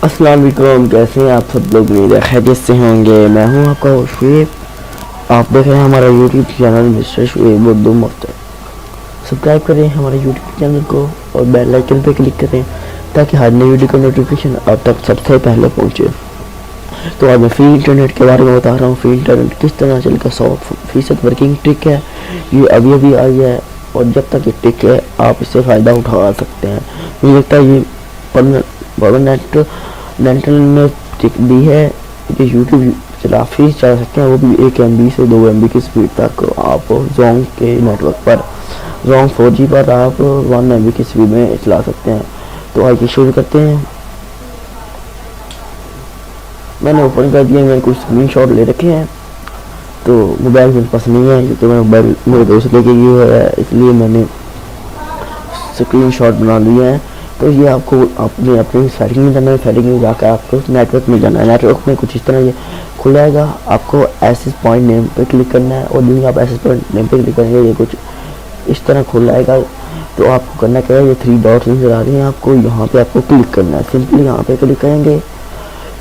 अस्सलाम वालेकुम, कैसे हैं आप सब लोग? मेरे खैरियत से होंगे। मैं हूं आपका शुएब। आप देख रहे हैं हमारा YouTube channel mister Shoaib Urdu मफ्तर। सब्सक्राइब करें हमारे यूट्यूब चैनल को और बेल आइकन पे क्लिक करें ताकि हर नई वीडियो का नोटिफिकेशन आप तक सबसे पहले पहुंचे। तो आज मैं फ्री इंटरनेट के बारे में बता रहा हूँ। फ्री इंटरनेट किस तरह चलेगा, 100% वर्किंग ट्रिक है। ये अभी अभी आई है और जब तक ये ट्रिक है आप इससे फ़ायदा उठा सकते हैं। मुझे लगता है ये परमानेंट ट्रिक भी है कि यूट्यूब चला फ्री चला सकते हैं, वो भी 1 MB से 2 MB की स्पीड तक। आप जोंग के नेटवर्क पर, जोंग 4G पर आप 1 MB की स्पीड में चला सकते हैं। तो आइए शुरू करते हैं। मैंने ओपन कर दिया, मैंने कुछ स्क्रीनशॉट ले रखे हैं। तो मोबाइल मेरे पास नहीं है क्योंकि मैं मोबाइल मेरे दोस्त लेके गया है, इसलिए मैंने स्क्रीनशॉट बना लिए हैं। तो ये आपको अपनी सेटिंग में जाना है। सेटिंग में जाकर आपको नेटवर्क में जाना है। नेटवर्क में कुछ इस तरह ये खुल जाएगा। आपको एक्सेस पॉइंट नेम पे क्लिक करना है और जब आप एक्सेस पॉइंट नेम पे क्लिक करेंगे ये कुछ इस तरह खुल जाएगा। तो आपको करना क्या है, ये 3 डॉट्स नजर आ रही हैं आपको, यहाँ पे आपको क्लिक करना है। सिंपली यहाँ पे क्लिक करेंगे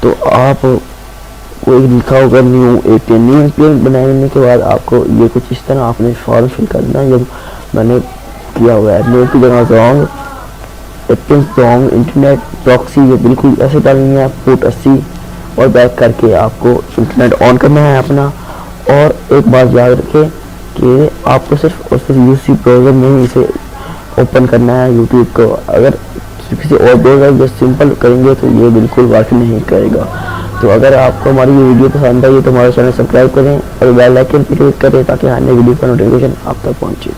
तो आप कोई लिखा होगा न्यू APN बनाने के बाद आपको ये कुछ इस तरह आपने फॉर्म फिल करना है। जब मैंने किया हुआ है न्यू की जगह जोंग इंटरनेट प्रॉक्सी, ये बिल्कुल ऐसे डालनी है। पोर्ट 80 और बैक करके आपको इंटरनेट ऑन करना है अपना। और एक बात याद रखें कि आपको सिर्फ और सिर्फ UC ब्राउज़र में ही इसे ओपन करना है यूट्यूब को। अगर किसी और ब्राउज़र जो सिंपल करेंगे तो ये बिल्कुल वर्क नहीं करेगा। तो अगर आपको हमारी ये वीडियो पसंद आई तो हमारे चैनल सब्सक्राइब करें और बेल आइकन पर क्लिक करें ताकि आने वीडियो का नोटिफिकेशन आप तक पहुँचे।